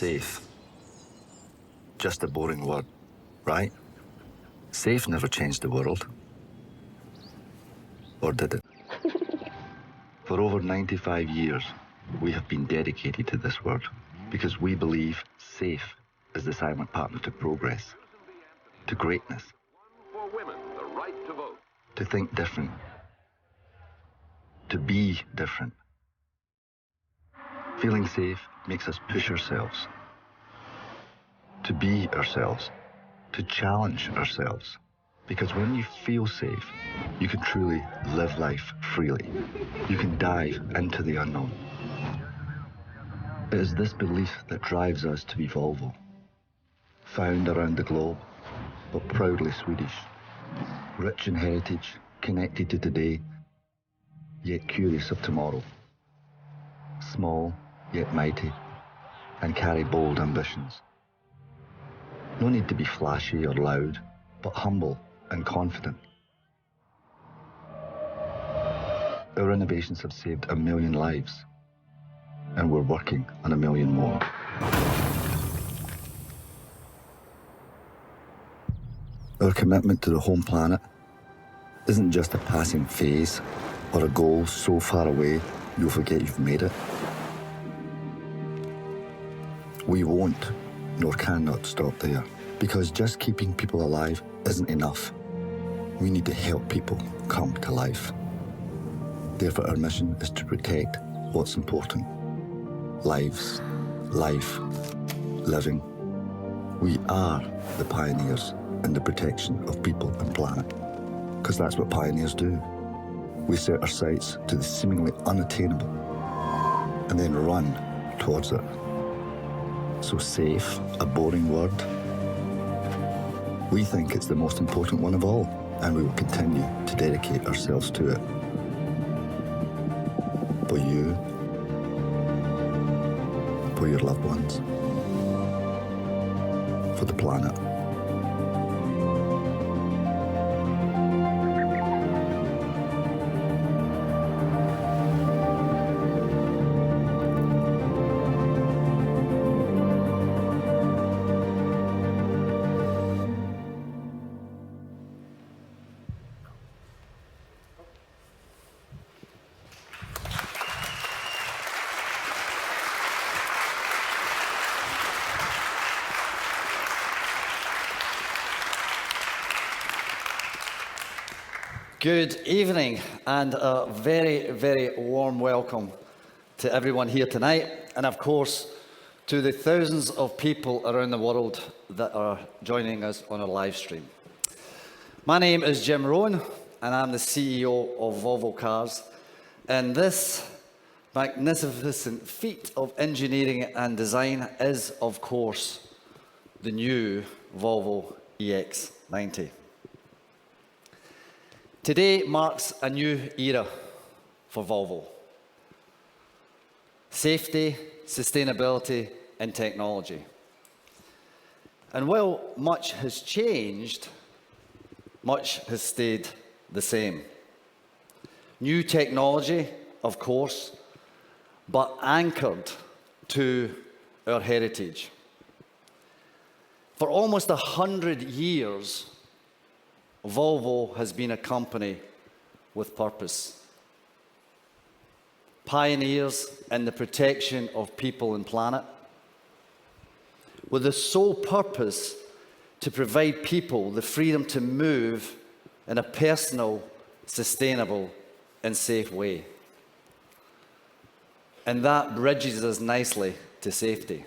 Safe. Just a boring word, right? Safe never changed the world. Or did it? For over 95 years, we have been dedicated to this word because we believe safe is the silent partner to progress, to greatness, For women, the right to vote. to think different, to be different. Feeling safe makes us push ourselves, to be ourselves, to challenge ourselves. Because when you feel safe, you can truly live life freely. You can dive into the unknown. It is this belief that drives us to be Volvo. Found around the globe, but proudly Swedish. Rich in heritage, connected to today, yet curious of tomorrow. Small, yet mighty, and carry bold ambitions. No need to be flashy or loud, but humble and confident. Our innovations have saved 1 million lives, and we're working on 1 million more. Our commitment to the home planet isn't just a passing phase or a goal so far away you'll forget you've made it. We won't, nor cannot stop there, because just keeping people alive isn't enough. We need to help people come to life. Therefore, our mission is to protect what's important. Lives, life, living. We are the pioneers in the protection of people and planet, because that's what pioneers do. We set our sights to the seemingly unattainable and then run towards it. So safe, a boring word? We think it's the most important one of all, and we will continue to dedicate ourselves to it. For you, for your loved ones, for the planet. Good evening and a very, very warm welcome to everyone here tonight, and of course to the thousands of people around the world that are joining us on our live stream. My name is Jim Rowan and I'm the CEO of Volvo Cars, and this magnificent feat of engineering and design is of course the new Volvo EX90. Today marks a new era for Volvo. Safety, sustainability, and technology. And while much has changed, much has stayed the same. New technology, of course, but anchored to our heritage. For almost 100 years, Volvo has been a company with purpose. Pioneers in the protection of people and planet, with the sole purpose to provide people the freedom to move in a personal, sustainable, and safe way. And that bridges us nicely to safety.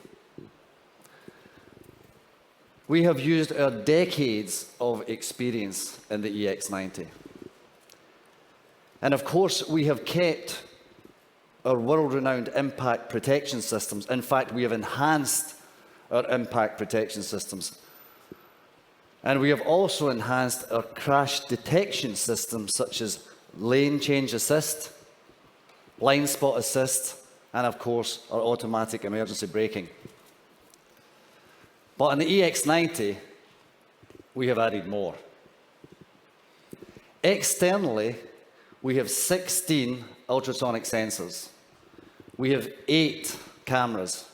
We have used our decades of experience in the EX90. And of course, we have kept our world-renowned impact protection systems. In fact, we have enhanced our impact protection systems. And we have also enhanced our crash detection systems, such as lane change assist, blind spot assist, and of course, our automatic emergency braking. But on the EX90, we have added more. Externally, we have 16 ultrasonic sensors. We have 8 cameras.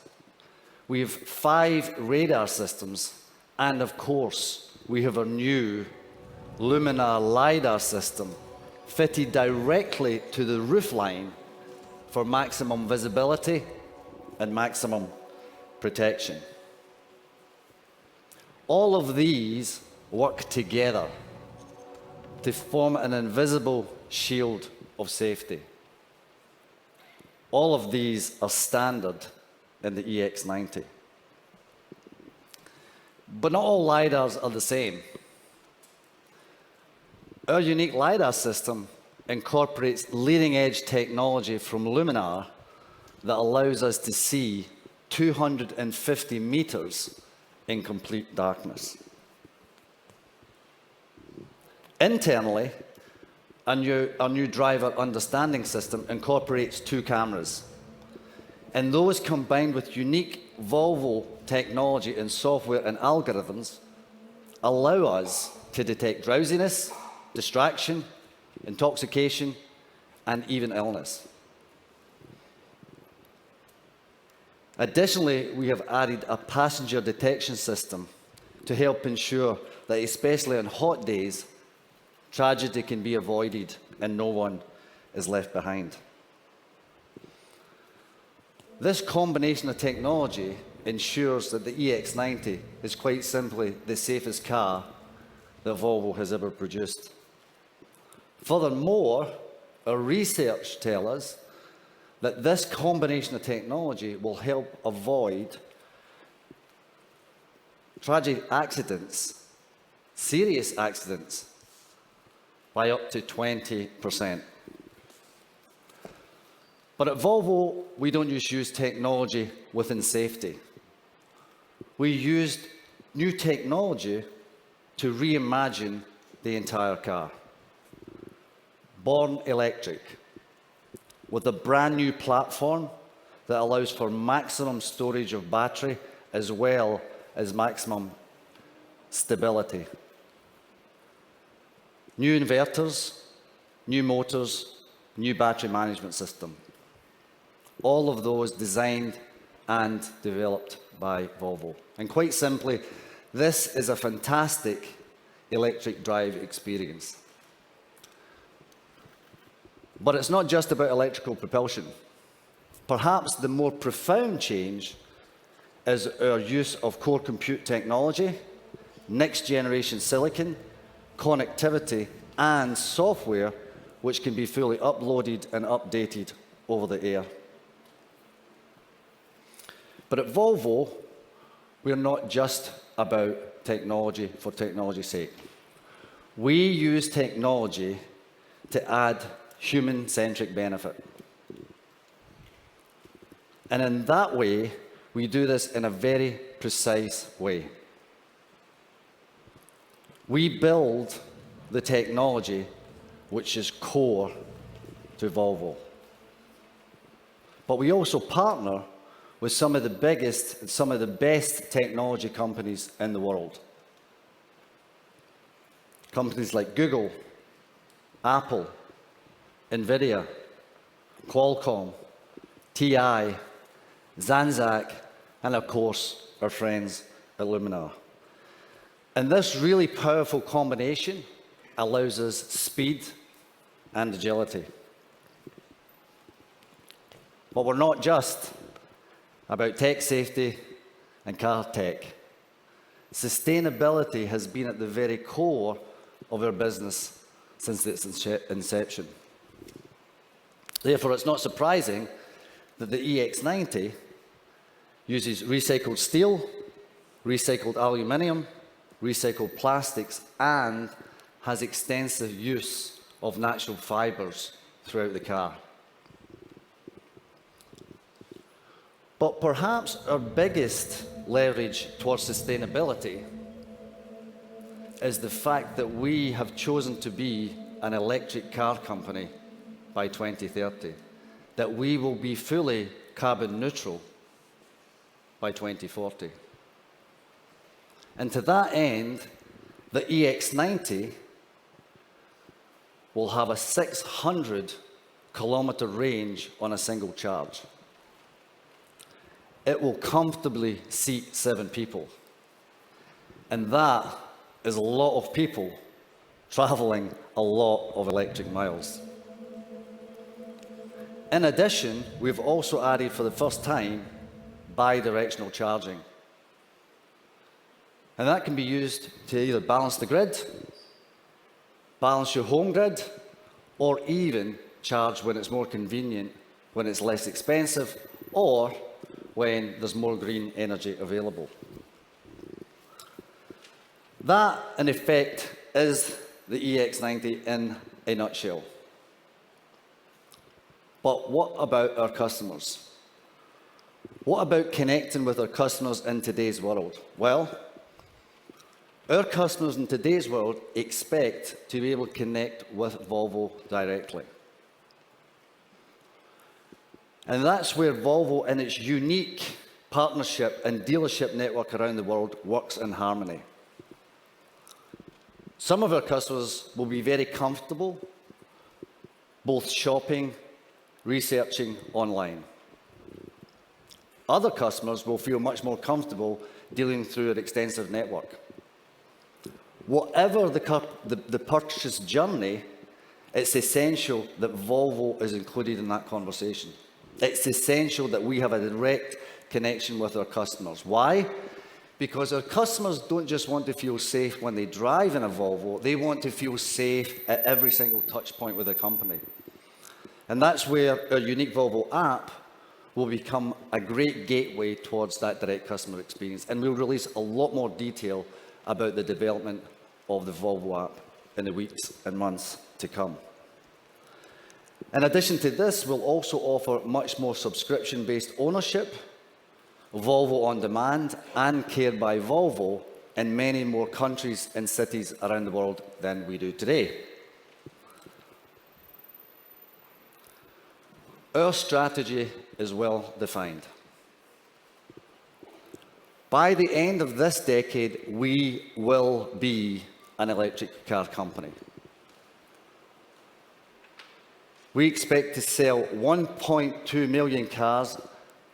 We have 5 radar systems, and of course, we have our new Luminar LiDAR system fitted directly to the roofline for maximum visibility and maximum protection. All of these work together to form an invisible shield of safety. All of these are standard in the EX90. But not all LiDARs are the same. Our unique LiDAR system incorporates leading-edge technology from Luminar that allows us to see 250 meters in complete darkness. Internally, our new driver understanding system incorporates 2 cameras. And those, combined with unique Volvo technology and software and algorithms, allow us to detect drowsiness, distraction, intoxication, and even illness. Additionally, we have added a passenger detection system to help ensure that, especially on hot days, tragedy can be avoided and no one is left behind. This combination of technology ensures that the EX90 is quite simply the safest car that Volvo has ever produced. Furthermore, our research tells us that this combination of technology will help avoid tragic accidents, serious accidents, by up to 20%. But at Volvo, we don't just use technology within safety. We used new technology to reimagine the entire car. Born electric, with a brand new platform that allows for maximum storage of battery as well as maximum stability. New inverters, new motors, new battery management system. All of those designed and developed by Volvo. And quite simply, this is a fantastic electric drive experience. But it's not just about electrical propulsion. Perhaps the more profound change is our use of core compute technology, next generation silicon, connectivity, and software which can be fully uploaded and updated over the air. But at Volvo, we're not just about technology for technology's sake. We use technology to add human-centric benefit. And in that way, we do this in a very precise way. We build the technology which is core to Volvo. But we also partner with some of the biggest and some of the best technology companies in the world. Companies like Google, Apple, NVIDIA, Qualcomm, TI, Zanzac, and of course, our friends at Luminar. And this really powerful combination allows us speed and agility. But we're not just about tech safety and car tech. Sustainability has been at the very core of our business since its inception. Therefore, it's not surprising that the EX90 uses recycled steel, recycled aluminium, recycled plastics, and has extensive use of natural fibers throughout the car. But perhaps our biggest leverage towards sustainability is the fact that we have chosen to be an electric car company by 2030, that we will be fully carbon neutral by 2040. And to that end, the EX90 will have a 600-kilometer range on a single charge. it will comfortably seat 7 people. And that is a lot of people traveling a lot of electric miles. In addition, we've also added for the first time bi-directional charging. And that can be used to either balance the grid, balance your home grid, or even charge when it's more convenient, when it's less expensive, or when there's more green energy available. That, in effect, is the EX90 in a nutshell. But what about our customers? What about connecting with our customers in today's world? Well, our customers in today's world expect to be able to connect with Volvo directly. And that's where Volvo, in its unique partnership and dealership network around the world, works in harmony. Some of our customers will be very comfortable both shopping, researching online. Other customers will feel much more comfortable dealing through an extensive network. Whatever the purchase journey, it's essential that Volvo is included in that conversation. It's essential that we have a direct connection with our customers. Why? Because our customers don't just want to feel safe when they drive in a Volvo, they want to feel safe at every single touch point with the company. And that's where our unique Volvo app will become a great gateway towards that direct customer experience. And we'll release a lot more detail about the development of the Volvo app in the weeks and months to come. In addition to this, we'll also offer much more subscription-based ownership, Volvo On Demand, and Kerb by Volvo in many more countries and cities around the world than we do today. Our strategy is well defined. By the end of this decade, we will be an electric car company. We expect to sell 1.2 million cars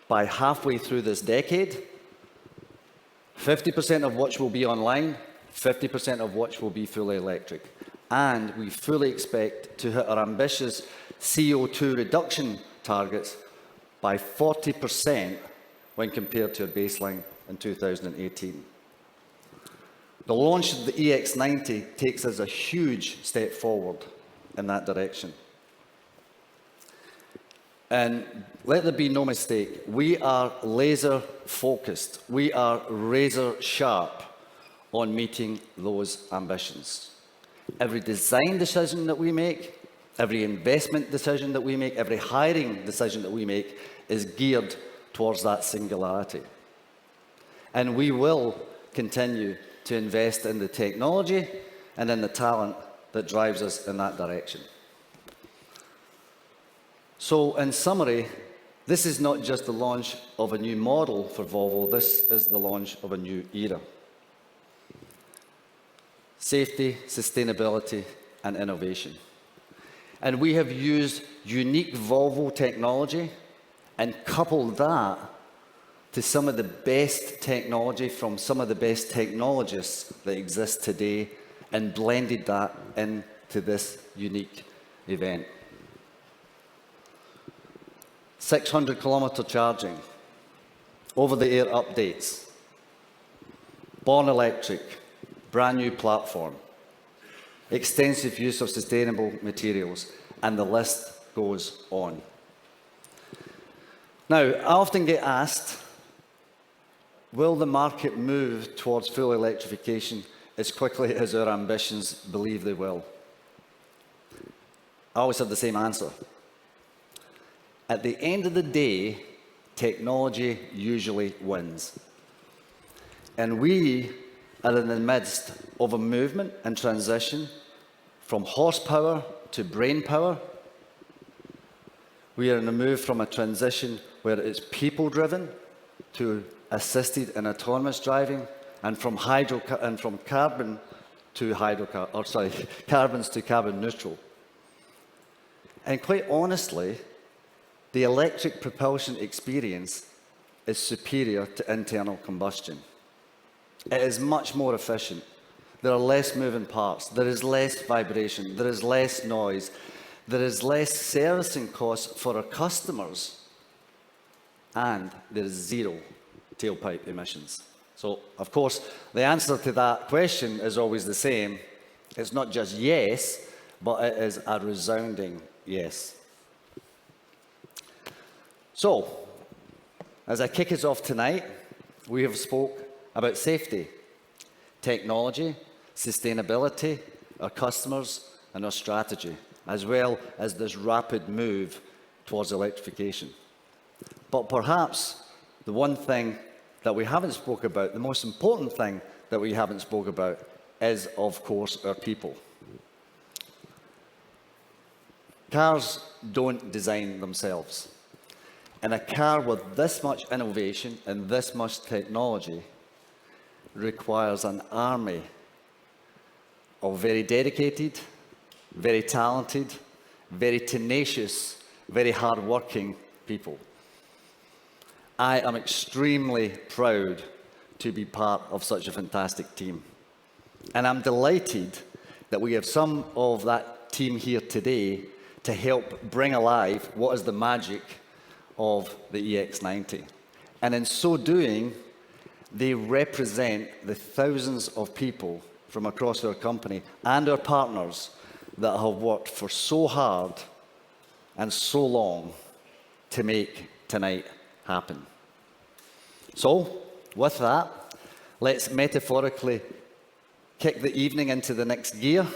by halfway through this decade, 50% of which will be online, 50% of which will be fully electric. And we fully expect to hit our ambitious CO2 reduction targets by 40% when compared to a baseline in 2018. The launch of the EX90 takes us a huge step forward in that direction. And let there be no mistake, we are laser focused. We are razor sharp on meeting those ambitions. Every design decision that we make, every investment decision that we make, every hiring decision that we make is geared towards that singularity. And we will continue to invest in the technology and in the talent that drives us in that direction. So, in summary, this is not just the launch of a new model for Volvo, this is the launch of a new era. Safety, sustainability, and innovation. And we have used unique Volvo technology and coupled that to some of the best technology from some of the best technologists that exist today and blended that into this unique event. 600-kilometer charging, over-the-air updates, born electric, brand new platform, extensive use of sustainable materials, and the list goes on. Now, I often get asked, will the market move towards full electrification as quickly as our ambitions believe they will? I always have the same answer. At the end of the day, technology usually wins. And we are in the midst of a movement and transition from horsepower to brain power. We are in a move from a transition where it's people-driven to assisted and autonomous driving, and from carbon to carbons to carbon neutral. And quite honestly, the electric propulsion experience is superior to internal combustion. It is much more efficient. There are less moving parts, there is less vibration, there is less noise, there is less servicing costs for our customers, and there is zero tailpipe emissions. So, of course, the answer to that question is always the same. It's not just yes, but it is a resounding yes. So, as I kick us off tonight, we have spoke about safety, technology, sustainability, our customers, and our strategy, as well as this rapid move towards electrification. But perhaps the one thing that we haven't spoke about, the most important thing that we haven't spoke about, is, of course, our people. Cars don't design themselves. And a car with this much innovation and this much technology requires an army of very dedicated, very talented, very tenacious, very hard-working people. I am extremely proud to be part of such a fantastic team. And I'm delighted that we have some of that team here today to help bring alive what is the magic of the EX90. And in so doing, they represent the thousands of people from across our company and our partners that have worked for so hard and so long to make tonight happen. So, with that, let's metaphorically kick the evening into the next gear,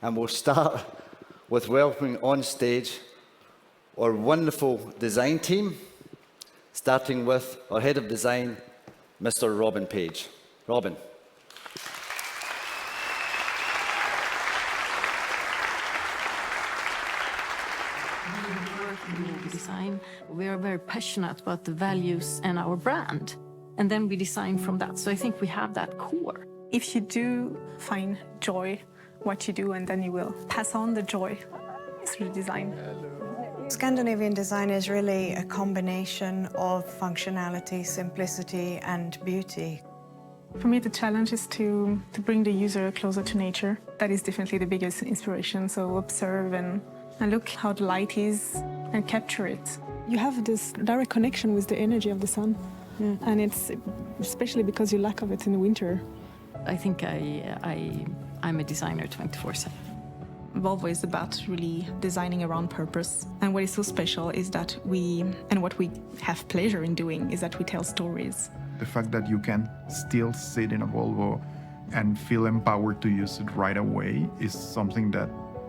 and we'll start with welcoming on stage our wonderful design team, starting with our head of design, Mr. Robin Page. Robin. Design, we are very passionate about the values and our brand, and then we design from that. So I think we have that core. If you do find joy what you do, and then you will pass on the joy through design. Scandinavian design is really a combination of functionality, simplicity, and beauty. For me, the challenge is to bring the user closer to nature. That is definitely the biggest inspiration. So observe and look how the light is and capture it. You have this direct connection with the energy of the sun. Yeah. And it's especially because you lack of it in the winter. I think I'm a designer 24/7. Volvo is about really designing around purpose. And what is so special is that what we have pleasure in doing is that we tell stories. The fact that you can still sit in a Volvo and feel empowered to use it right away is something that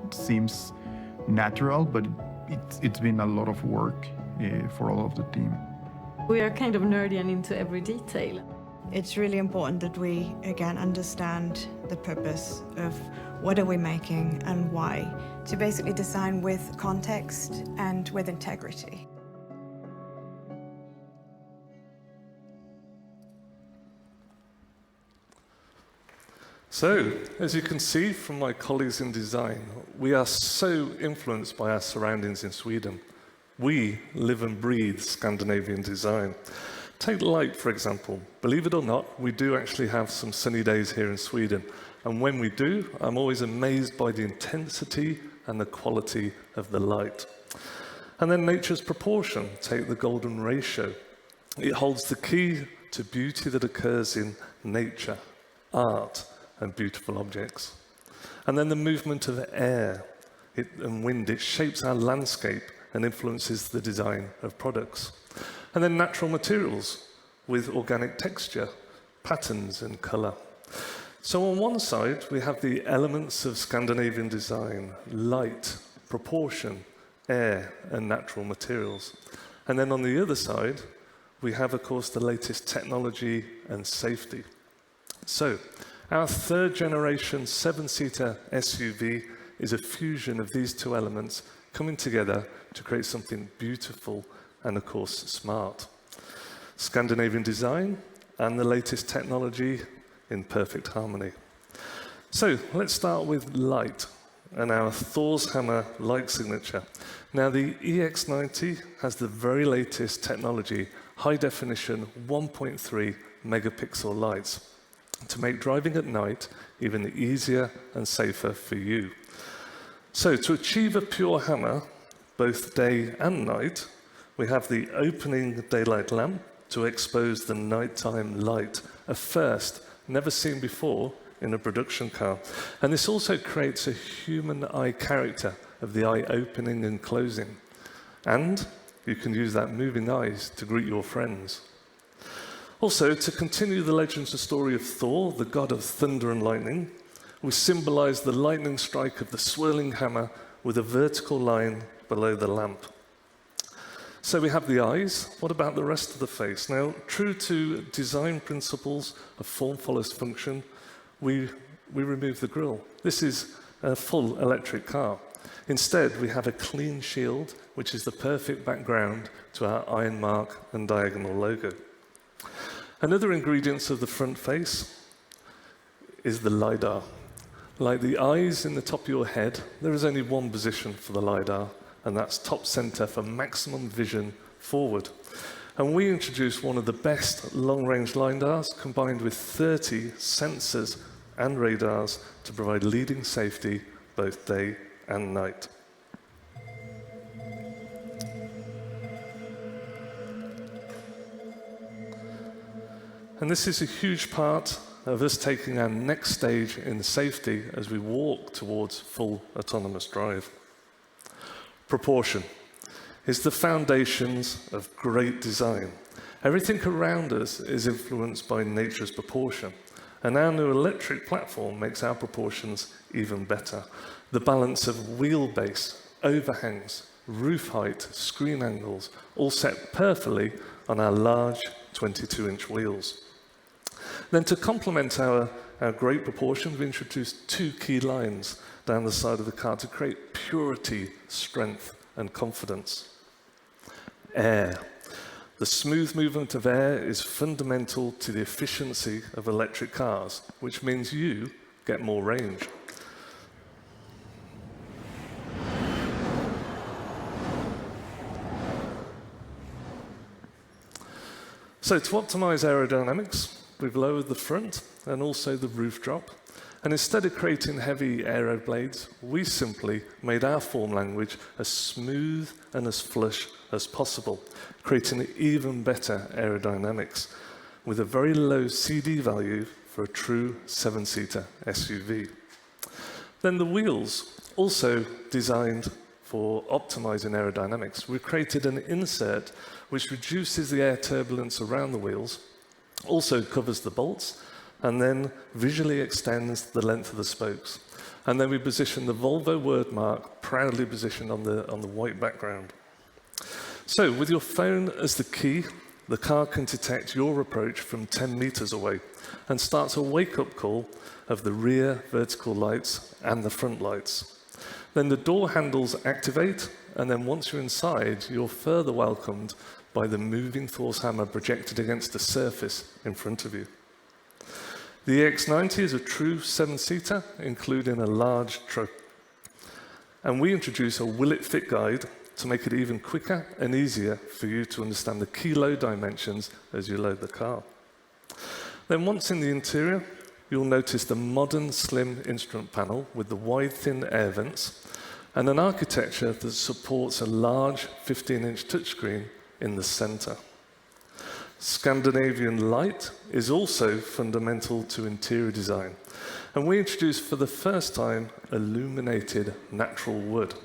seems natural, but it's been a lot of work for all of the team. We are kind of nerdy and into every detail. It's really important that we, again, understand the purpose of what are we making and why, to basically design with context and with integrity. So, as you can see from my colleagues in design, we are so influenced by our surroundings in Sweden. We live and breathe Scandinavian design. Take light, for example. Believe it or not, we do actually have some sunny days here in Sweden. And when we do, I'm always amazed by the intensity and the quality of the light. And then nature's proportion. Take the golden ratio. It holds the key to beauty that occurs in nature, art, and beautiful objects. And then the movement of air and wind, it shapes our landscape and influences the design of products. And then natural materials with organic texture, patterns and colour. So on one side, we have the elements of Scandinavian design: light, proportion, air and natural materials. And then on the other side, we have, of course, the latest technology and safety. So, our third generation 7-seater SUV is a fusion of these two elements coming together to create something beautiful and, of course, smart. Scandinavian design and the latest technology in perfect harmony. So, let's start with light and our Thor's Hammer light signature. Now, the EX90 has the very latest technology high-definition 1.3 megapixel lights to make driving at night even easier and safer for you. So to achieve a pure hammer, both day and night, we have the opening daylight lamp to expose the nighttime light, a first never seen before in a production car. And this also creates a human eye character of the eye opening and closing. And you can use that moving eyes to greet your friends. Also, to continue the legends and story of Thor, the god of thunder and lightning, we symbolize the lightning strike of the swirling hammer with a vertical line below the lamp. So we have the eyes. What about the rest of the face? Now, true to design principles of form follows function, we remove the grille. This is a full electric car. Instead, we have a clean shield, which is the perfect background to our iron mark and diagonal logo. Another ingredient of the front face is the LiDAR. Like the eyes in the top of your head, there is only one position for the LiDAR, and that's top center for maximum vision forward. And we introduced one of the best long-range LiDARs combined with 30 sensors and radars to provide leading safety both day and night. And this is a huge part of us taking our next stage in safety as we walk towards full autonomous drive. Proportion is the foundations of great design. Everything around us is influenced by nature's proportion, and our new electric platform makes our proportions even better. The balance of wheelbase, overhangs, roof height, screen angles, all set perfectly on our large 22-inch wheels. Then to complement our great proportions, we introduced two key lines down the side of the car to create purity, strength, and confidence. Air. The smooth movement of air is fundamental to the efficiency of electric cars, which means you get more range. So to optimize aerodynamics, we've lowered the front and also the roof drop. And instead of creating heavy aero blades, we simply made our form language as smooth and as flush as possible, creating even better aerodynamics with a very low CD value for a true 7-seater SUV. Then the wheels, also designed for optimizing aerodynamics. We created an insert which reduces the air turbulence around the wheels, also covers the bolts, and then visually extends the length of the spokes. And then we position the Volvo word mark proudly positioned on the white background. So with your phone as the key, the car can detect your approach from 10 meters away and starts a wake-up call of the rear vertical lights and the front lights. Then the door handles activate, and then once you're inside, you're further welcomed by the moving Thor's hammer projected against the surface in front of you. The EX90 is a true 7-seater, including a large truck. And we introduce a Will It Fit guide to make it even quicker and easier for you to understand the key load dimensions as you load the car. Then once in the interior, you'll notice the modern slim instrument panel with the wide thin air vents and an architecture that supports a large 15-inch touchscreen in the center. Scandinavian light is also fundamental to interior design. And we introduced for the first time illuminated natural wood.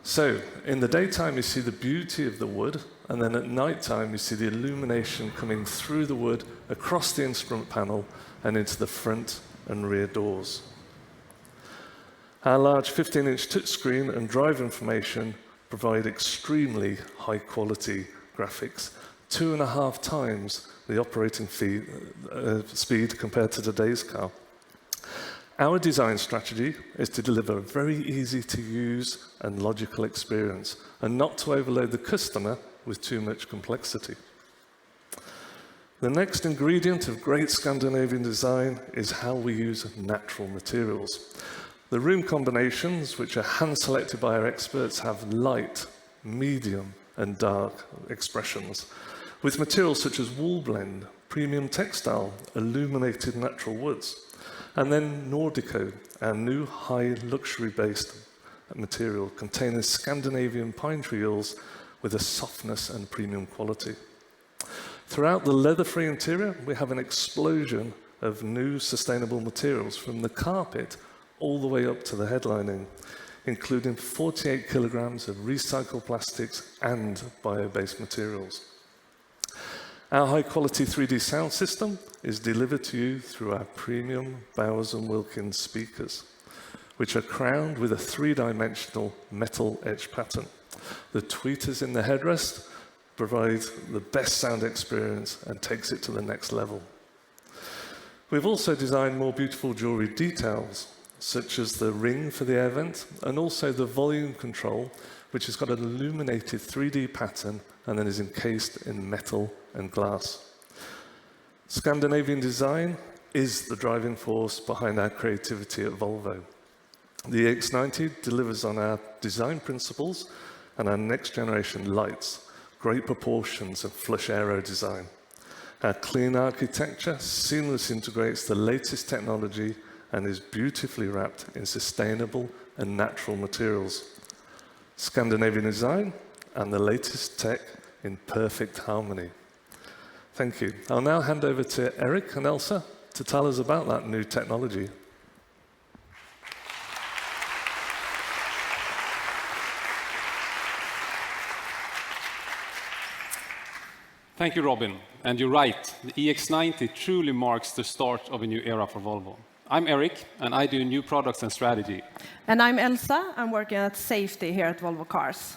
So in the daytime, you see the beauty of the wood, and then at nighttime, you see the illumination coming through the wood across the instrument panel and into the front and rear doors. Our large 15-inch touchscreen and drive information provide extremely high-quality graphics, 2.5 times the operating speed compared to today's car. Our design strategy is to deliver a very easy to use and logical experience, and not to overload the customer with too much complexity. The next ingredient of great Scandinavian design is how we use natural materials. The room combinations, which are hand-selected by our experts, have light, medium, and dark expressions. with materials such as wool blend, premium textile, illuminated natural woods, and then Nordico, our new high luxury-based material containing Scandinavian pine trees with a softness and premium quality. Throughout the leather-free interior, we have an explosion of new sustainable materials from the carpet all the way up to the headlining, including 48 kilograms of recycled plastics and bio-based materials. Our high-quality 3D sound system is delivered to you through our premium Bowers & Wilkins speakers, which are crowned with a three-dimensional metal edge pattern. The tweeters in the headrest provide the best sound experience and takes it to the next level. We've also designed more beautiful jewelry details, such as the ring for the air vent, and also the volume control, which has got an illuminated 3D pattern and then is encased in metal and glass. Scandinavian design is the driving force behind our creativity at Volvo. The EX90 delivers on our design principles and our next generation lights, great proportions and flush aero design. Our clean architecture seamlessly integrates the latest technology and is beautifully wrapped in sustainable and natural materials. Scandinavian design and the latest tech in perfect harmony. Thank you. I'll now hand over to Eric and Elsa to tell us about that new technology. Thank you, Robin. And you're right, the EX90 truly marks the start of a new era for Volvo. I'm Eric, and I do new products and strategy. And I'm Elsa. I'm working at safety here at Volvo Cars.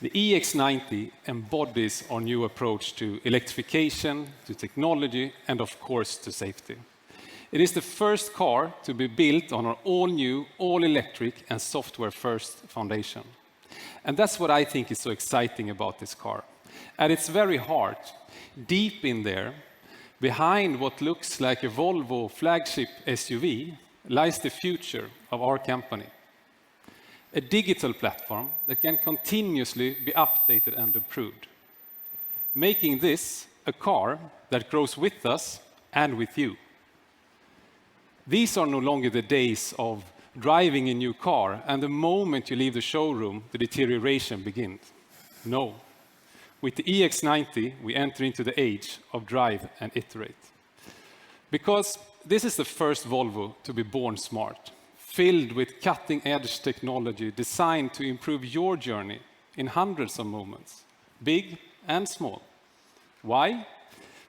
The EX90 embodies our new approach to electrification, to technology, and of course to safety. It is the first car to be built on our all-new, all-electric and software-first foundation. And that's what I think is so exciting about this car. At its very heart, deep in there, behind what looks like a Volvo flagship SUV, lies the future of our company. A digital platform that can continuously be updated and improved, making this a car that grows with us and with you. These are no longer the days of driving a new car and the moment you leave the showroom, the deterioration begins. No. With the EX90, we enter into the age of drive and iterate. Because this is the first Volvo to be born smart, filled with cutting-edge technology designed to improve your journey in hundreds of moments, big and small. Why?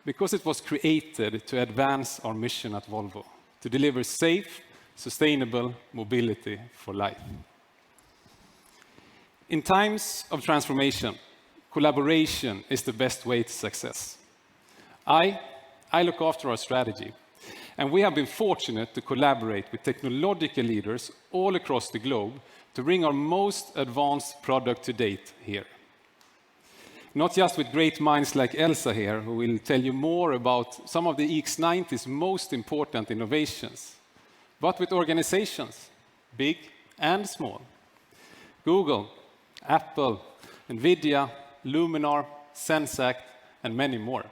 Because it was created to advance our mission at Volvo, to deliver safe, sustainable mobility for life. In times of transformation, collaboration is the best way to success. I look after our strategy, and we have been fortunate to collaborate with technological leaders all across the globe to bring our most advanced product to date here. Not just with great minds like Elsa here, who will tell you more about some of the EX90's most important innovations, but with organizations, big and small. Google, Apple, NVIDIA, Luminar, Sensact, and many more.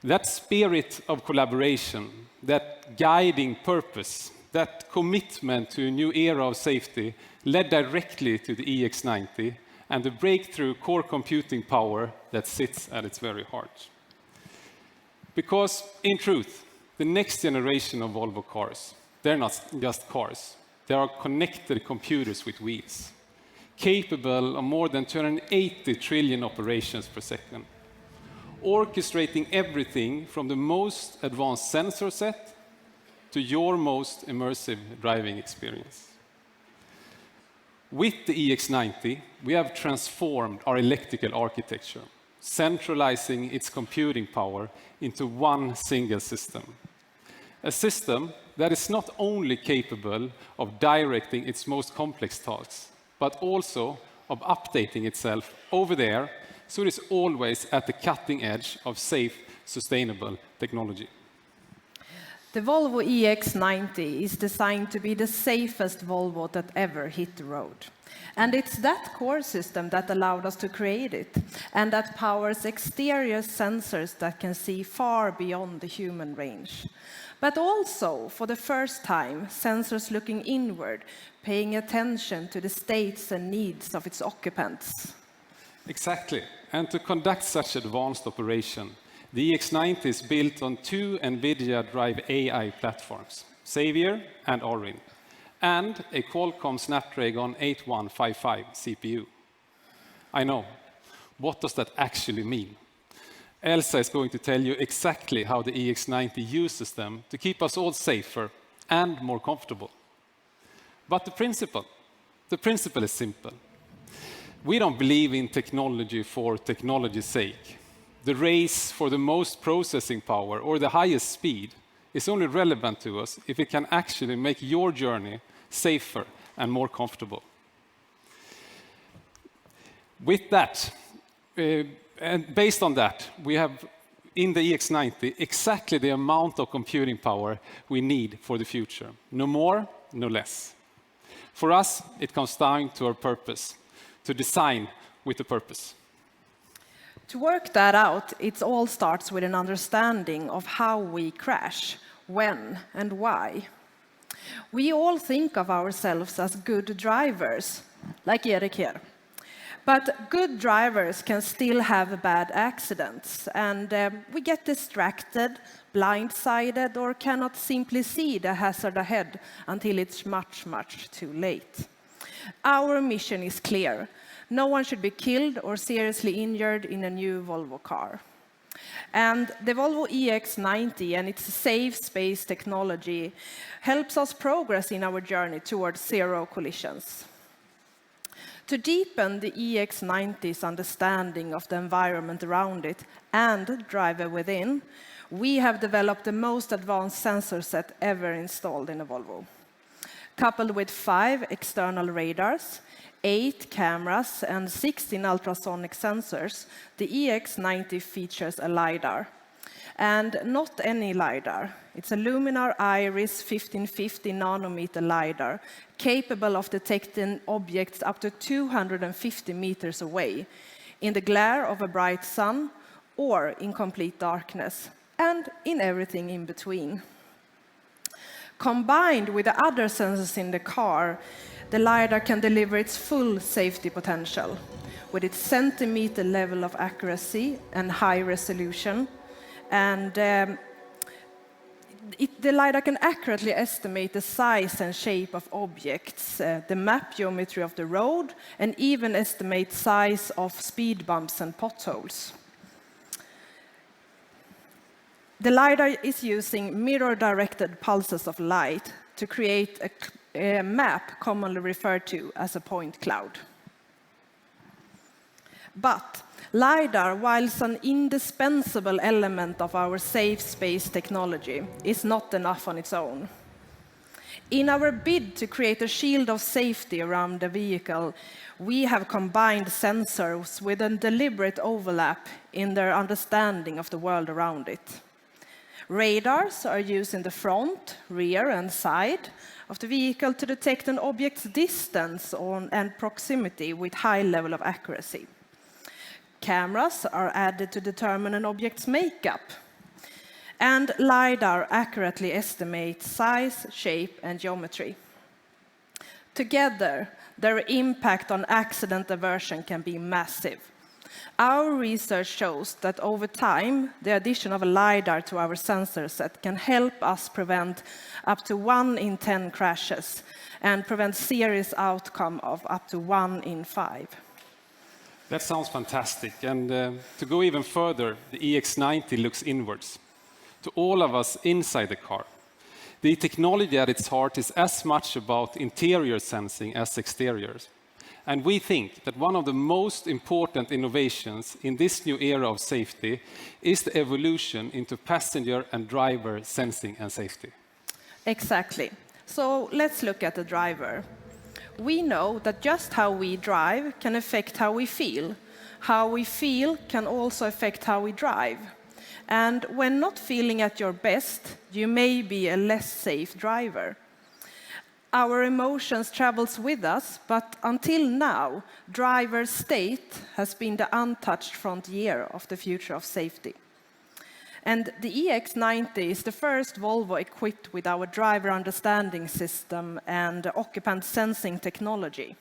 That spirit of collaboration, that guiding purpose, that commitment to a new era of safety led directly to the EX90 and the breakthrough core computing power that sits at its very heart. Because, in truth, the next generation of Volvo cars, they're not just cars. They are connected computers with wheels, capable of more than 280 trillion operations per second, orchestrating everything from the most advanced sensor set to your most immersive driving experience. With the EX90, we have transformed our electrical architecture, centralizing its computing power into one single system. A system that is not only capable of directing its most complex tasks, but also of updating itself over the air, so it is always at the cutting edge of safe, sustainable technology. The Volvo EX90 is designed to be the safest Volvo that ever hit the road. And it's that core system that allowed us to create it, and that powers exterior sensors that can see far beyond the human range. But also, for the first time, sensors looking inward, paying attention to the states and needs of its occupants. Exactly. And to conduct such advanced operation, the EX90 is built on two NVIDIA Drive AI platforms, Xavier and Orin, and a Qualcomm Snapdragon 8155 CPU. I know. What does that actually mean? Elsa is going to tell you exactly how the EX90 uses them to keep us all safer and more comfortable. But the principle is simple. We don't believe in technology for technology's sake. The race for the most processing power or the highest speed is only relevant to us if it can actually make your journey safer and more comfortable. With that, and based on that, we have in the EX90 exactly the amount of computing power we need for the future. No more, no less. For us, it comes down to our purpose, to design with a purpose. To work that out, it all starts with an understanding of how we crash, when and why. We all think of ourselves as good drivers, like Erik here. But good drivers can still have bad accidents, and we get distracted, blindsided, or cannot simply see the hazard ahead until it's much, much too late. Our mission is clear. No one should be killed or seriously injured in a new Volvo car. And the Volvo EX90 and its safe space technology helps us progress in our journey towards zero collisions. To deepen the EX90's understanding of the environment around it and driver within, we have developed the most advanced sensor set ever installed in a Volvo. Coupled with 5 external radars, 8 cameras, and 16 ultrasonic sensors, the EX90 features a LiDAR. And not any LiDAR. It's a Luminar Iris 1550 nanometer LiDAR, capable of detecting objects up to 250 meters away, in the glare of a bright sun, or in complete darkness, and in everything in between. Combined with the other sensors in the car, the LiDAR can deliver its full safety potential, with its centimeter level of accuracy and high resolution. And the LiDAR can accurately estimate the size and shape of objects, the map geometry of the road, and even estimate size of speed bumps and potholes. The LiDAR is using mirror-directed pulses of light to create a map commonly referred to as a point cloud. But LiDAR, whilst an indispensable element of our safe space technology, is not enough on its own. In our bid to create a shield of safety around the vehicle, we have combined sensors with a deliberate overlap in their understanding of the world around it. Radars are used in the front, rear, and side of the vehicle to detect an object's distance and proximity with high level of accuracy. Cameras are added to determine an object's makeup. And LiDAR accurately estimates size, shape, and geometry. Together, their impact on accident aversion can be massive. Our research shows that over time, the addition of a LiDAR to our sensor set can help us prevent up to 1 in 10 crashes and prevent serious outcome of up to 1 in 5. That sounds fantastic. And to go even further, the EX90 looks inwards, to all of us inside the car. The technology at its heart is as much about interior sensing as exteriors. And we think that one of the most important innovations in this new era of safety is the evolution into passenger and driver sensing and safety. Exactly. So let's look at the driver. We know that just how we drive can affect how we feel. How we feel can also affect how we drive. And when not feeling at your best, you may be a less safe driver. Our emotions travels with us, but until now, driver's state has been the untouched frontier of the future of safety. And the EX90 is the first Volvo equipped with our driver understanding system and occupant sensing technology.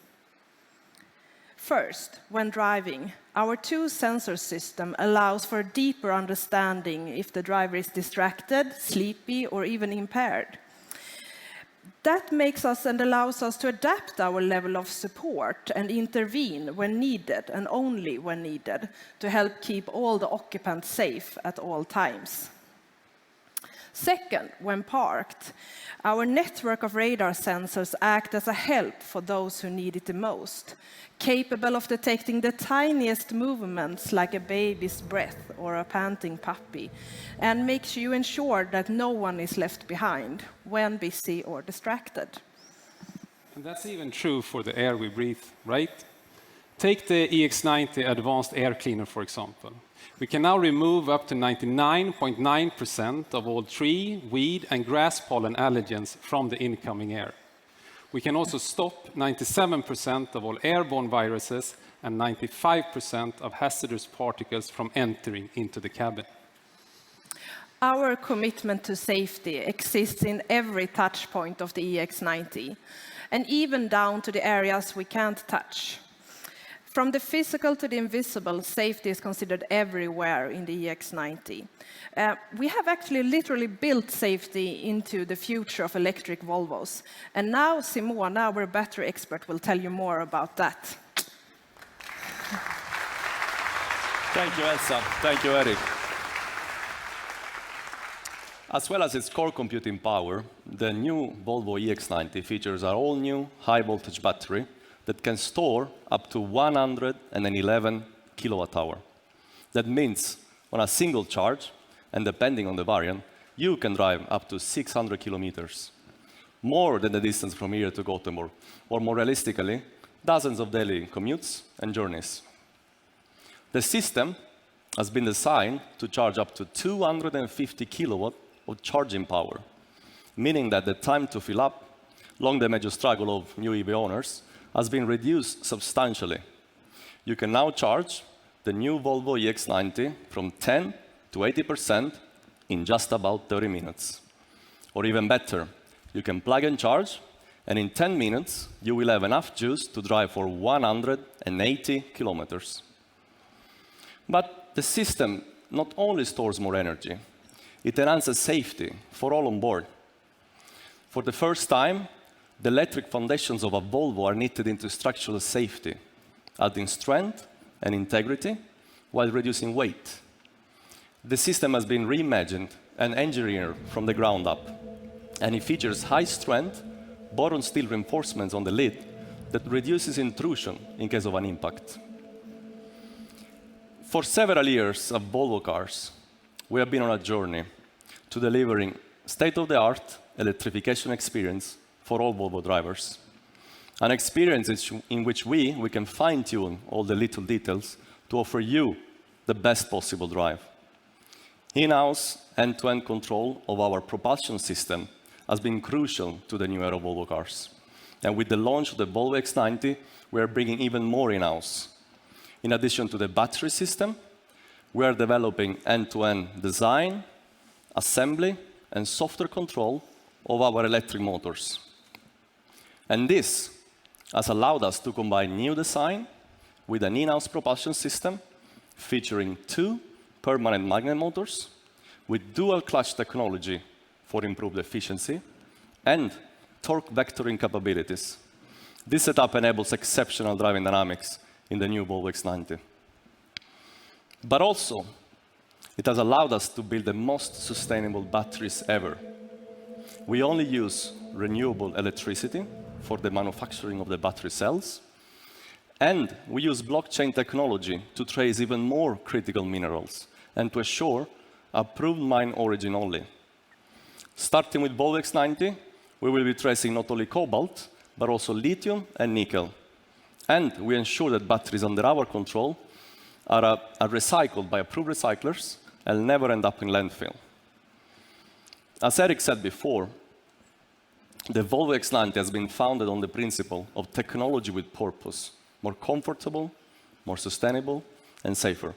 First, when driving, our two-sensor system allows for a deeper understanding if the driver is distracted, sleepy, or even impaired. That makes us and allows us to adapt our level of support and intervene when needed, and only when needed, to help keep all the occupants safe at all times. Second, when parked, our network of radar sensors act as a help for those who need it the most, capable of detecting the tiniest movements like a baby's breath or a panting puppy, and makes you ensure that no one is left behind when busy or distracted. And that's even true for the air we breathe, right? Take the EX90 Advanced Air Cleaner, for example. We can now remove up to 99.9% of all tree, weed, and grass pollen allergens from the incoming air. We can also stop 97% of all airborne viruses and 95% of hazardous particles from entering into the cabin. Our commitment to safety exists in every touch point of the EX90, and even down to the areas we can't touch. From the physical to the invisible, safety is considered everywhere in the EX90. We have actually literally built safety into the future of electric Volvos. And now Simona, our battery expert, will tell you more about that. Thank you, Elsa. Thank you, Eric. As well as its core computing power, the new Volvo EX90 features our all-new high-voltage battery that can store up to 111 kilowatt-hour. That means on a single charge, and depending on the variant, you can drive up to 600 kilometers, more than the distance from here to Gothenburg, or more realistically, dozens of daily commutes and journeys. The system has been designed to charge up to 250 kilowatt of charging power, meaning that the time to fill up, long the major struggle of new EV owners, has been reduced substantially. You can now charge the new Volvo EX90 from 10 to 80% in just about 30 minutes. Or even better, you can plug and charge, and in 10 minutes, you will have enough juice to drive for 180 kilometers. But the system not only stores more energy, it enhances safety for all on board. For the first time, the electric foundations of a Volvo are knitted into structural safety, adding strength and integrity while reducing weight. The system has been reimagined and engineered from the ground up, and it features high-strength boron steel reinforcements on the lid that reduces intrusion in case of an impact. For several years of Volvo cars, we have been on a journey to delivering state-of-the-art electrification experience for all Volvo drivers. An experience in which we can fine-tune all the little details to offer you the best possible drive. In-house end-to-end control of our propulsion system has been crucial to the new era of Volvo cars. And with the launch of the Volvo EX90, we are bringing even more in-house. In addition to the battery system, we are developing end-to-end design, assembly, and software control of our electric motors. And this has allowed us to combine new design with an in-house propulsion system featuring 2 permanent magnet motors with dual clutch technology for improved efficiency and torque vectoring capabilities. This setup enables exceptional driving dynamics in the new Volvo EX90. But also, it has allowed us to build the most sustainable batteries ever. We only use renewable electricity for the manufacturing of the battery cells, and we use blockchain technology to trace even more critical minerals and to assure approved mine origin only. Starting with Volvo EX90, we will be tracing not only cobalt, but also lithium and nickel. And we ensure that batteries under our control are recycled by approved recyclers and never end up in landfill. As Eric said before, the Volvo EX90 has been founded on the principle of technology with purpose, more comfortable, more sustainable, and safer.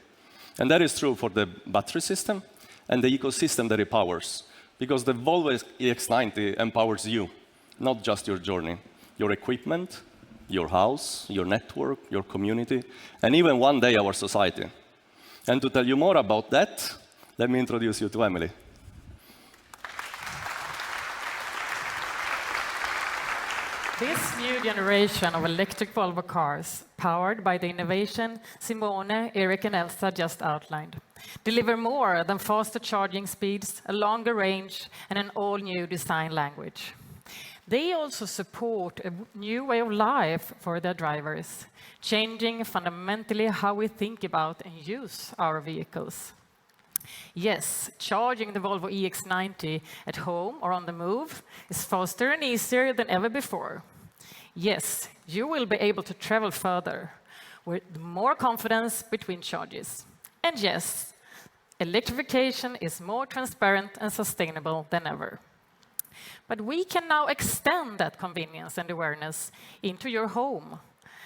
And that is true for the battery system and the ecosystem that it powers, because the Volvo EX90 empowers you, not just your journey, your equipment, your house, your network, your community, and even one day our society. And to tell you more about that, let me introduce you to Emily. This new generation of electric Volvo cars, powered by the innovation Simone, Eric, and Elsa just outlined, deliver more than faster charging speeds, a longer range, and an all-new design language. They also support a new way of life for their drivers, changing fundamentally how we think about and use our vehicles. Yes, charging the Volvo EX90 at home or on the move is faster and easier than ever before. Yes, you will be able to travel further with more confidence between charges. And yes, electrification is more transparent and sustainable than ever. But we can now extend that convenience and awareness into your home,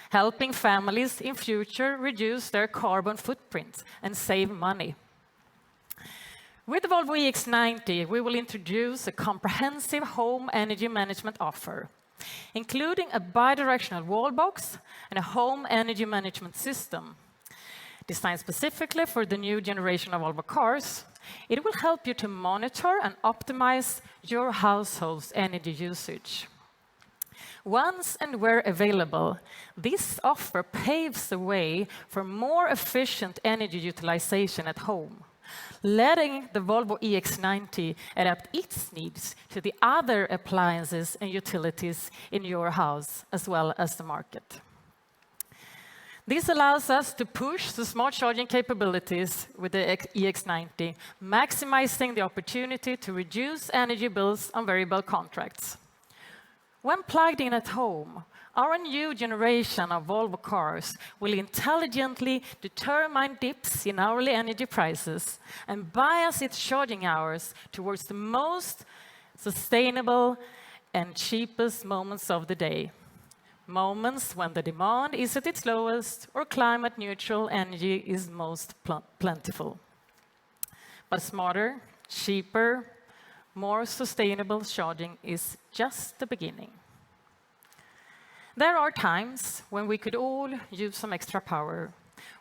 helping families in future reduce their carbon footprint and save money. With the Volvo EX90, we will introduce a comprehensive home energy management offer, including a bidirectional wall box and a home energy management system. Designed specifically for the new generation of Volvo cars, it will help you to monitor and optimize your household's energy usage. Once and where available, this offer paves the way for more efficient energy utilization at home, letting the Volvo EX90 adapt its needs to the other appliances and utilities in your house, as well as the market. This allows us to push the smart charging capabilities with the EX90, maximizing the opportunity to reduce energy bills on variable contracts. When plugged in at home, our new generation of Volvo cars will intelligently determine dips in hourly energy prices and bias its charging hours towards the most sustainable and cheapest moments of the day. Moments when the demand is at its lowest or climate-neutral energy is most plentiful. But smarter, cheaper, more sustainable charging is just the beginning. There are times when we could all use some extra power,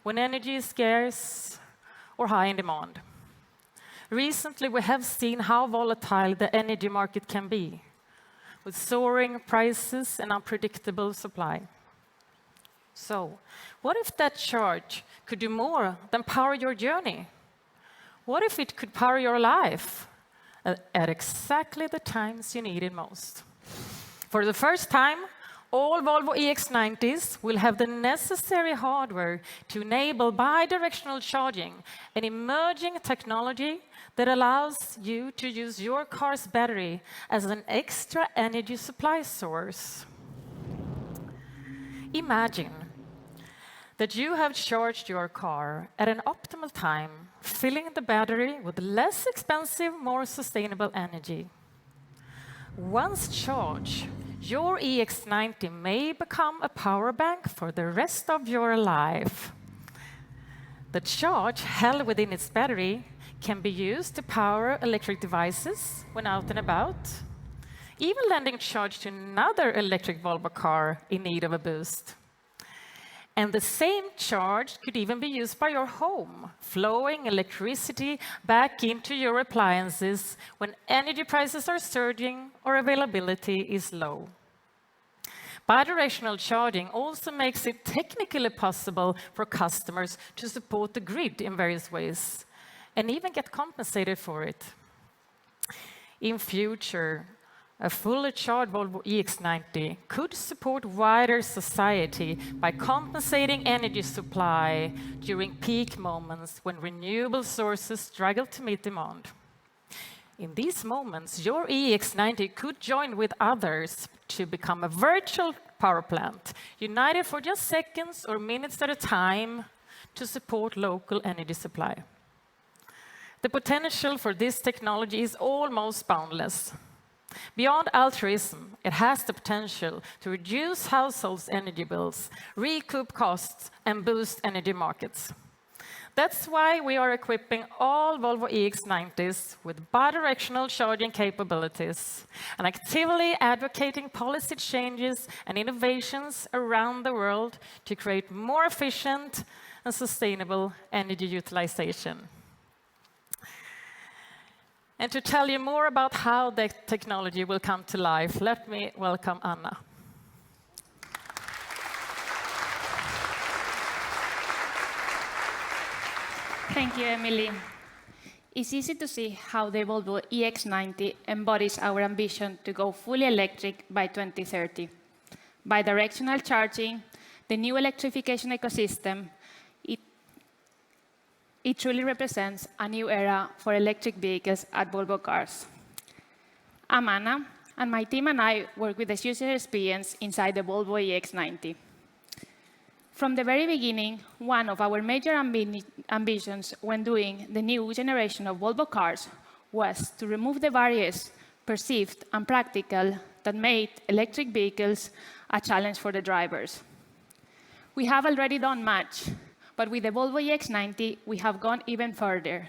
when energy is scarce or high in demand. Recently, we have seen how volatile the energy market can be, with soaring prices and unpredictable supply. So, what if that charge could do more than power your journey? What if it could power your life at exactly the times you need it most? For the first time, all Volvo EX90s will have the necessary hardware to enable bidirectional charging, an emerging technology that allows you to use your car's battery as an extra energy supply source. Imagine that you have charged your car at an optimal time, filling the battery with less expensive, more sustainable energy. Once charged, your EX90 may become a power bank for the rest of your life. The charge held within its battery can be used to power electric devices when out and about, even lending charge to another electric Volvo car in need of a boost. And the same charge could even be used by your home, flowing electricity back into your appliances when energy prices are surging or availability is low. Bidirectional charging also makes it technically possible for customers to support the grid in various ways and even get compensated for it. In future, a fully charged Volvo EX90 could support wider society by compensating energy supply during peak moments when renewable sources struggle to meet demand. In these moments, your EX90 could join with others to become a virtual power plant, united for just seconds or minutes at a time to support local energy supply. The potential for this technology is almost boundless. Beyond altruism, it has the potential to reduce households' energy bills, recoup costs, and boost energy markets. That's why we are equipping all Volvo EX90s with bidirectional charging capabilities and actively advocating policy changes and innovations around the world to create more efficient and sustainable energy utilization. And to tell you more about how the technology will come to life, let me welcome Anna. Thank you, Emily. It's easy to see how the Volvo EX90 embodies our ambition to go fully electric by 2030. Bidirectional charging, the new electrification ecosystem, it truly represents a new era for electric vehicles at Volvo Cars. I'm Anna, and my team and I work with the user experience inside the Volvo EX90. From the very beginning, one of our major ambitions when doing the new generation of Volvo cars was to remove the barriers, perceived and practical, that made electric vehicles a challenge for the drivers. We have already done much, but with the Volvo EX90, we have gone even further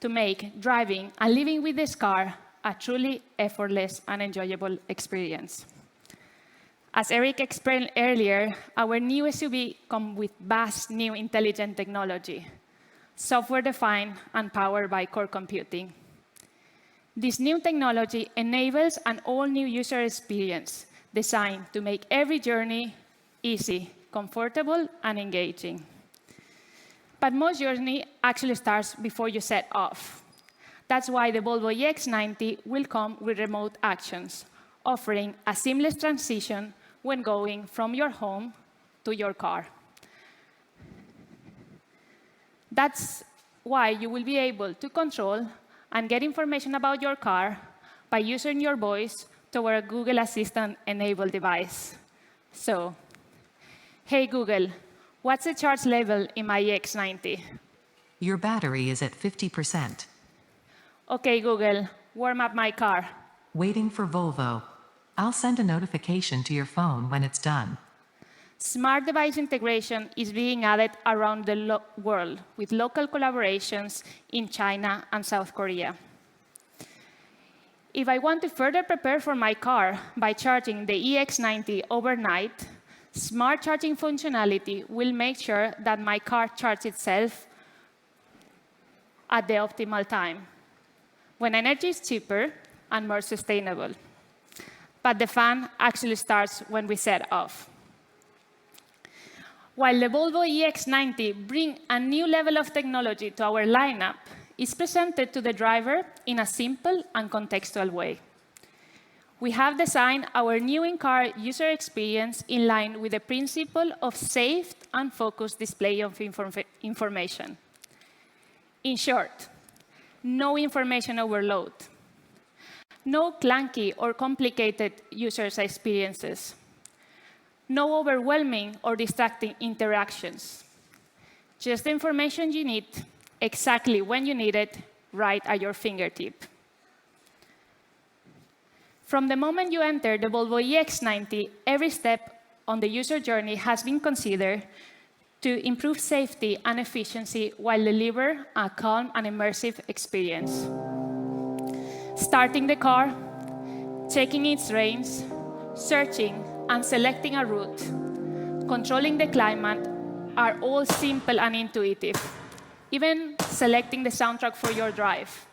to make driving and living with this car a truly effortless and enjoyable experience. As Eric explained earlier, our new SUV comes with vast new intelligent technology, software-defined and powered by core computing. This new technology enables an all-new user experience designed to make every journey easy, comfortable, and engaging. But most journey actually starts before you set off. That's why the Volvo EX90 will come with remote actions, offering a seamless transition when going from your home to your car. That's why you will be able to control and get information about your car by using your voice toward a Google Assistant-enabled device. So, hey Google, what's the charge level in my EX90? Your battery is at 50%. OK, Google, warm up my car. Waiting for Volvo. I'll send a notification to your phone when it's done. Smart device integration is being added around the world with local collaborations in China and South Korea. If I want to further prepare for my car by charging the EX90 overnight, smart charging functionality will make sure that my car charges itself at the optimal time, when energy is cheaper and more sustainable. But the fun actually starts when we set off. While the Volvo EX90 brings a new level of technology to our lineup, it's presented to the driver in a simple and contextual way. We have designed our new in-car user experience in line with the principle of safe and focused display of information. In short, no information overload. No clunky or complicated user experiences. No overwhelming or distracting interactions. Just the information you need, exactly when you need it, right at your fingertip. From the moment you enter the Volvo EX90, every step on the user journey has been considered to improve safety and efficiency while delivering a calm and immersive experience. Starting the car, checking its reins, searching and selecting a route, controlling the climate are all simple and intuitive. Even selecting the soundtrack for your drive.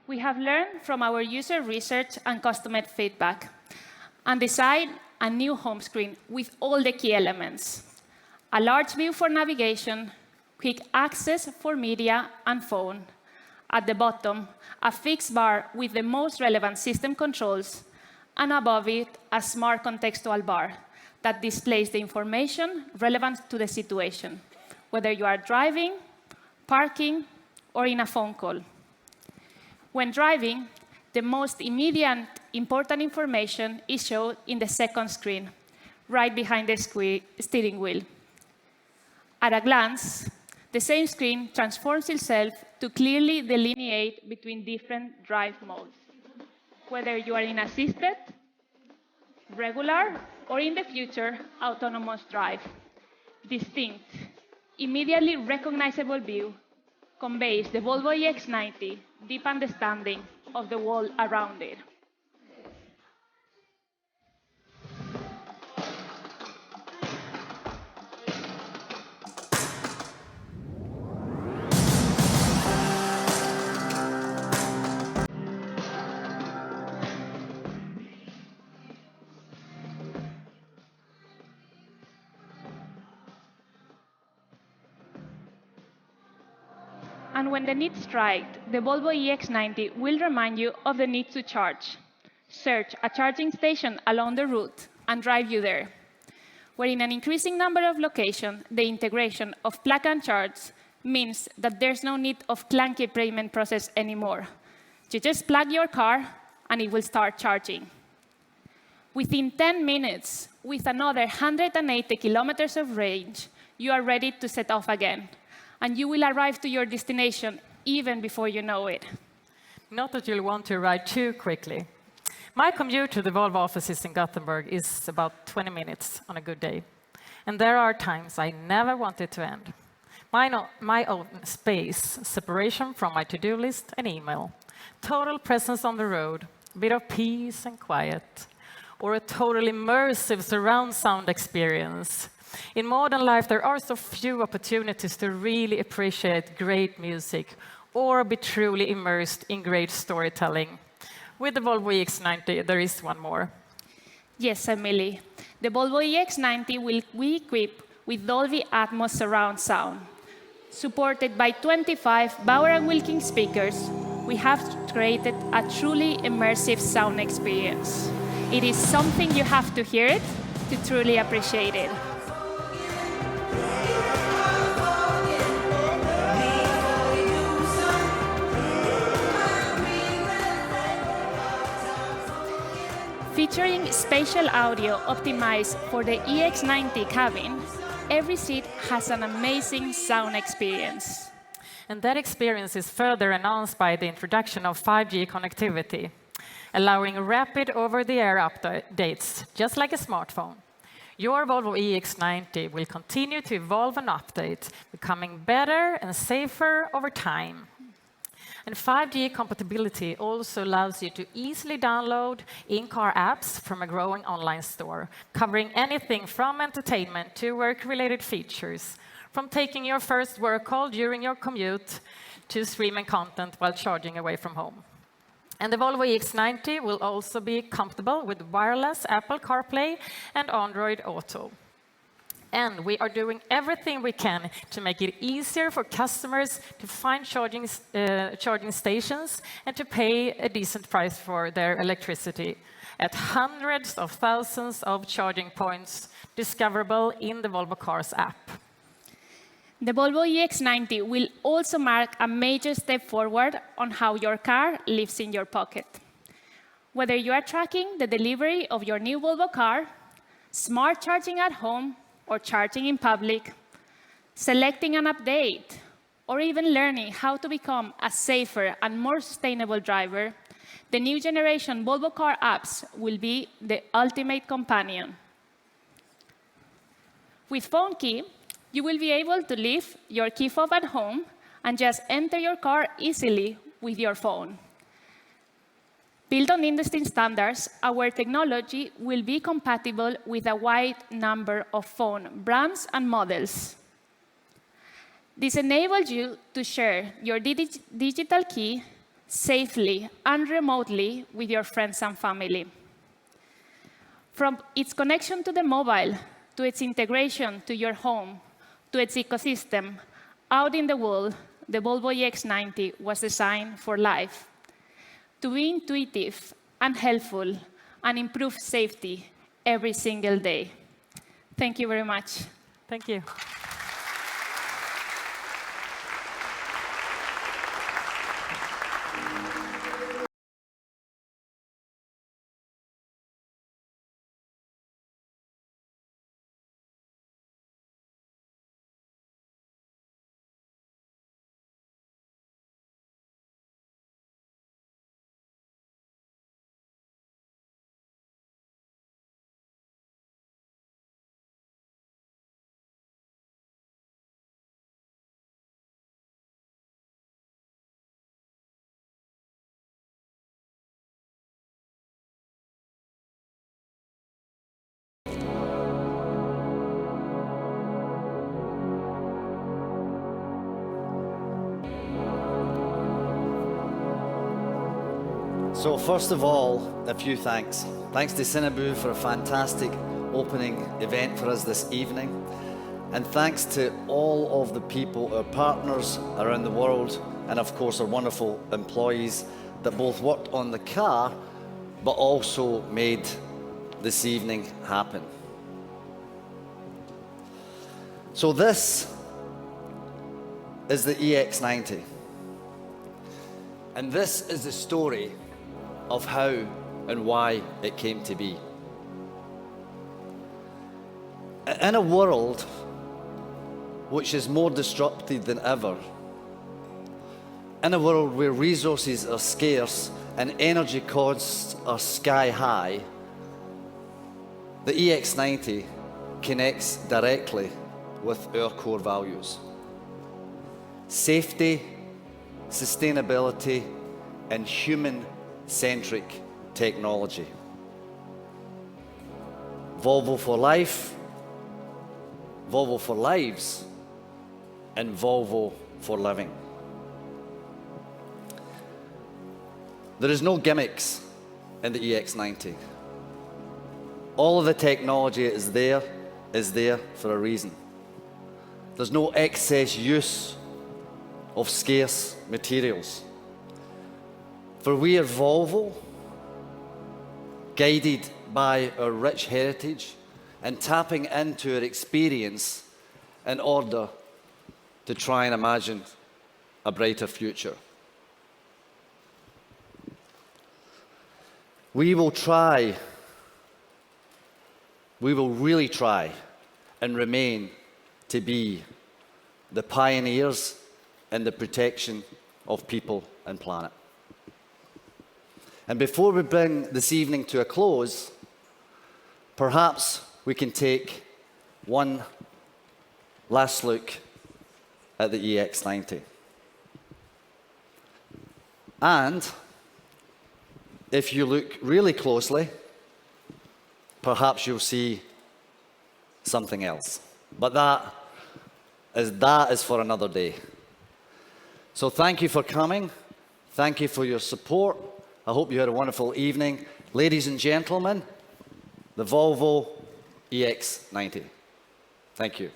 We have learned from our user research and customer feedback and designed a new home screen with all the key elements. A large view for navigation, quick access for media and phone. At the bottom, a fixed bar with the most relevant system controls, and above it, a smart contextual bar that displays the information relevant to the situation, whether you are driving, parking, or in a phone call. When driving, the most immediate important information is shown in the second screen, right behind the steering wheel. At a glance, the same screen transforms itself to clearly delineate between different drive modes, whether you are in assisted, regular, or in the future, autonomous drive. Distinct, immediately recognizable view conveys the Volvo EX90 deep understanding of the world around it. And when the need strikes, the Volvo EX90 will remind you of the need to charge. Search a charging station along the route and drive you there. Where in an increasing number of locations, the integration of plug and charge means that there's no need of clunky payment process anymore. You just plug your car and it will start charging. Within 10 minutes, with another 180 kilometers of range, you are ready to set off again. And you will arrive to your destination even before you know it. Not that you'll want to arrive too quickly. My commute to the Volvo offices in Gothenburg is about 20 minutes on a good day. And there are times I never want it to end. My own space, separation from my to-do list and email, total presence on the road, a bit of peace and quiet, or a totally immersive surround sound experience. In modern life, there are so few opportunities to really appreciate great music or be truly immersed in great storytelling. With the Volvo EX90, there is one more. Yes, Emily. The Volvo EX90 will be equipped with Dolby Atmos surround sound. Supported by 25 Bauer & Wilkins speakers, we have created a truly immersive sound experience. It is something you have to hear it to truly appreciate it. Featuring spatial audio optimized for the EX90 cabin, every seat has an amazing sound experience. And that experience is further enhanced by the introduction of 5G connectivity, allowing rapid over-the-air updates, just like a smartphone. Your Volvo EX90 will continue to evolve and update, becoming better and safer over time. And 5G compatibility also allows you to easily download in-car apps from a growing online store, covering anything from entertainment to work-related features, from taking your first work call during your commute to streaming content while charging away from home. And the Volvo EX90 will also be compatible with wireless Apple CarPlay and Android Auto. And we are doing everything we can to make it easier for customers to find charging stations and to pay a decent price for their electricity at hundreds of thousands of charging points discoverable in the Volvo Cars app. The Volvo EX90 will also mark a major step forward on how your car lives in your pocket. Whether you are tracking the delivery of your new Volvo car, smart charging at home, or charging in public, selecting an update, or even learning how to become a safer and more sustainable driver, the new generation Volvo car apps will be the ultimate companion. With Phone Key, you will be able to leave your key fob at home and just enter your car easily with your phone. Built on industry standards, our technology will be compatible with a wide number of phone brands and models. This enables you to share your digital key safely and remotely with your friends and family. From its connection to the mobile, to its integration to your home, to its ecosystem, out in the world, the Volvo EX90 was designed for life. To be intuitive and helpful and improve safety every single day. Thank you very much. Thank you. So first of all, a few thanks. Thanks to Cinebu for a fantastic opening event for us this evening. And thanks to all of the people, our partners around the world, and of course our wonderful employees that both worked on the car, but also made this evening happen. So this is the EX90. And this is the story of how and why it came to be. In a world which is more disrupted than ever, in a world where resources are scarce and energy costs are sky high, the EX90 connects directly with our core values: safety, sustainability, and human-centric technology. Volvo for life, Volvo for lives, and Volvo for living. There is no gimmicks in the EX90. All of the technology is there for a reason. There's no excess use of scarce materials. For we are Volvo, guided by our rich heritage and tapping into our experience in order to try and imagine a brighter future. We will really try and remain to be the pioneers in the protection of people and planet. And before we bring this evening to a close, perhaps we can take one last look at the EX90. And if you look really closely, perhaps you'll see something else. But that is for another day. So thank you for coming. Thank you for your support. I hope you had a wonderful evening. Ladies and gentlemen, the Volvo EX90. Thank you.